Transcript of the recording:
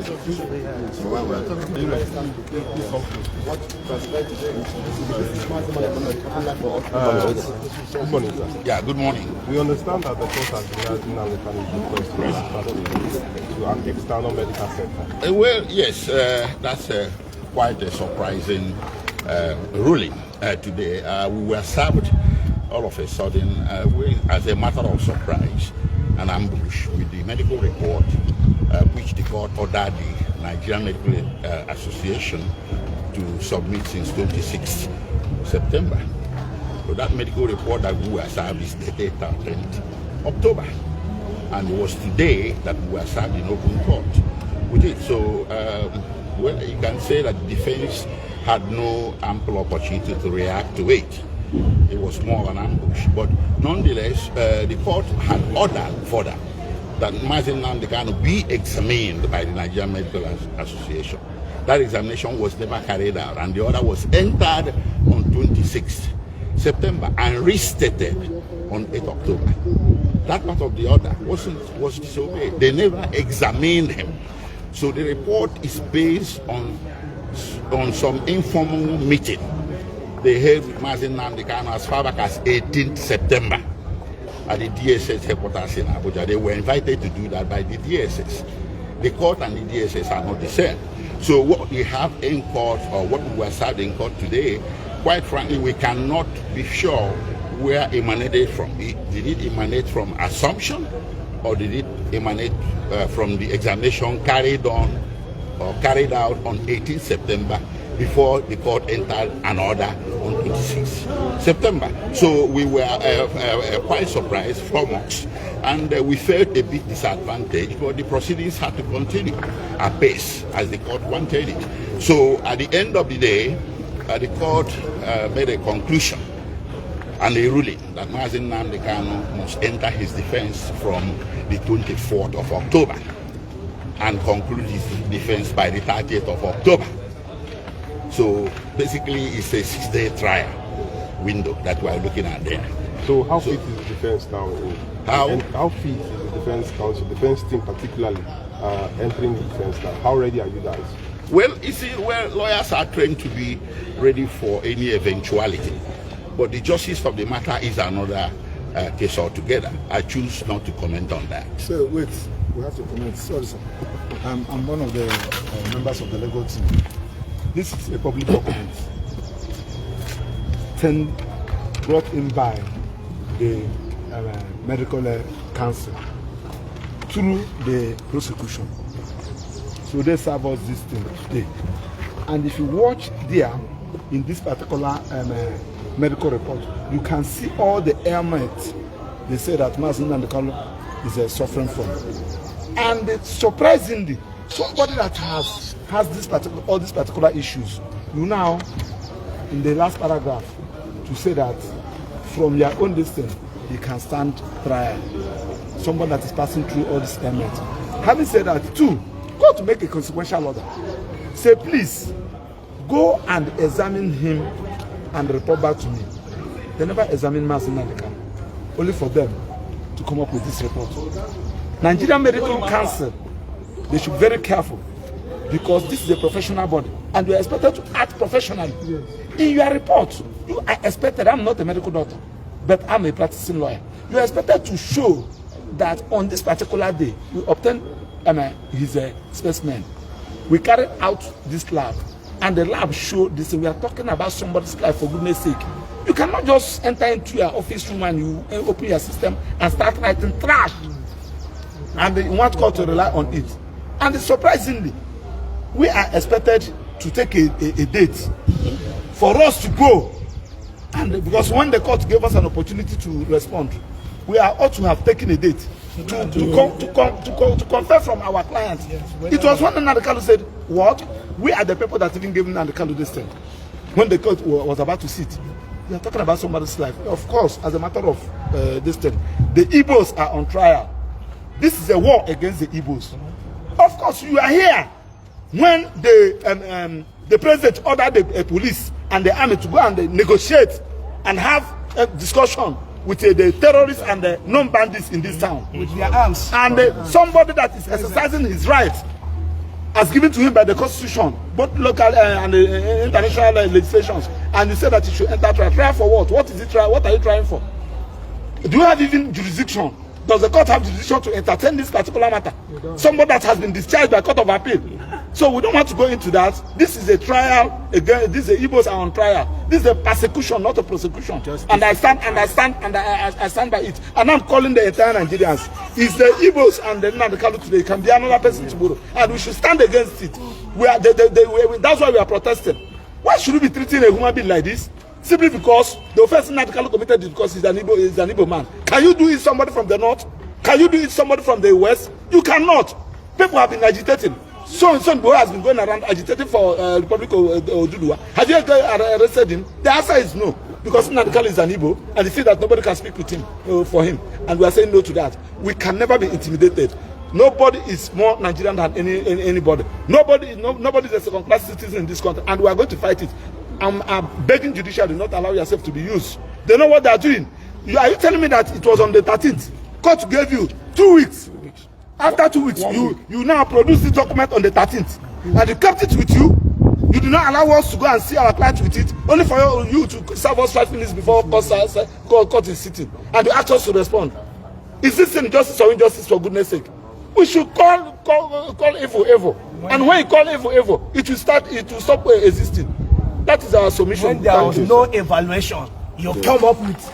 Good morning, sir. Yeah, good morning. We understand that the court has denied Nnamdi Kanu's request to an external medical center. Well, yes, that's quite a surprising ruling today. We were served all of a sudden, as a matter of surprise, an ambush with the medical report, which the court ordered the Nigerian Medical Association to submit since 26th September. So that medical report that we were served is dated 10th October. And it was today that we were served in open court with it. So, well, you can say that the defense had no ample opportunity to react to it. It was more of an ambush. But nonetheless, the court had ordered further that Nnamdi Kanu be examined by the Nigerian Medical Association. That examination was never carried out, and the order was entered on 26th September and restated on 8th October. That part of the order was disobeyed. They never examined him. So the report is based on some informal meeting they held with Nnamdi Kanu as far back as 18th September at the DSS headquarters in Abuja. They were invited to do that by the DSS. The court and the DSS are not the same. So what we have in court, or what we were served in court today, quite frankly, we cannot be sure where it emanated from. Did it emanate from assumption, or did it emanate from the examination carried out on 18th September before the court entered an order on 26th September? So we were quite surprised from us, and we felt a bit disadvantaged, but the proceedings had to continue apace as the court wanted it. So at the end of the day, the court made a conclusion and a ruling that Nnamdi Kanu must enter his defense from the 24th of October and conclude his defense by the 30th of October. So basically, it's a 6-day trial window that we're looking at there. So how fit is the defense now? How fit is the defense counsel, defense team particularly, entering the defense now? How ready are you guys? Well, you see, lawyers are trained to be ready for any eventuality. But the justice of the matter is another case altogether. I choose not to comment on that. So wait, we have to comment. Sorry, sir. I'm one of the members of the legal team. This is a public document brought in by the medical council through the prosecution. So they serve us this thing today. And if you watch there, in this particular medical report, you can see all the ailments they say that Nnamdi Kanu is suffering from. And surprisingly, somebody that has all these particular issues, you now, in the last paragraph, to say that from your own distance, you can stand trial. Somebody that is passing through all these ailments. Having said that, too, go to make a consequential order. Say, please, go and examine him and report back to me. They never examine Nnamdi Kanu, only for them to come up with this report. Nigerian Medical Council, they should be very careful, because this is a professional body and you are expected to act professionally. Yes. In your report, you are expected, I'm not a medical doctor, but I'm a practicing lawyer. You are expected to show that on this particular day, we obtained his specimen. We carried out this lab, and the lab showed this. We are talking about somebody's life, for goodness sake. You cannot just enter into your office room and you open your system and start writing trash. And you want court to rely on it. And surprisingly, we are expected to take a date for us to go. And because when the court gave us an opportunity to respond, we are ought to have taken a date to confer from our clients. It was when Nnamdi Kanu said, what? We are the people that even gave Nnamdi Kanu this thing. When the court was about to sit, we are talking about somebody's life. Of course, as a matter of this thing, the Igbos are on trial. This is a war against the Igbos. Of course, you are here when the president ordered the police and the army to go and negotiate and have a discussion with the terrorists and the non-bandits in this town. With their arms. And somebody that is exercising his right as given to him by the Constitution, both local and international legislations, and you say that he should enter trial. Trial for what? What is it trial? What are you trying for? Do you have even jurisdiction? Does the court have jurisdiction to entertain this particular matter? Somebody that has been discharged by Court of Appeal. So we don't want to go into that. This is a trial. Again, these Igbos are on trial. This is a persecution, not a prosecution. And I stand by it. And I'm calling the entire Nigerians. It's the Igbos and the Nnamdi Kanu today. It can be another person tomorrow. And we should stand against it. That's why we are protesting. Why should we be treating a human being like this? Simply because the offense Nnamdi Kanu committed is because he's an Igbo man. Can you do it somebody from the north? Can you do it somebody from the west? You cannot. People have been agitating. So boy has been going around agitating for Republic of Oduduwa. Have you arrested him? The answer is no. Because Nnamdi Kanu is an Igbo and he sees that nobody can speak with him for him. And we are saying no to that. We can never be intimidated. Nobody is more Nigerian than anybody. Nobody is a second-class citizen in this country, and we are going to fight it. I'm begging judiciary not allow yourself to be used. They know what they are doing. Are you telling me that it was on the 13th? Court gave you 2 weeks. After 2 weeks, you now produce this document on the 13th, and you kept it with you. You do not allow us to go and see our client with it, only for you to serve us 5 minutes before court is sitting, and you ask us to respond. Is this injustice or injustice, for goodness sake? We should call evil. And when you call evil, it will stop existing. That is our submission. When there was no evaluation, you come up with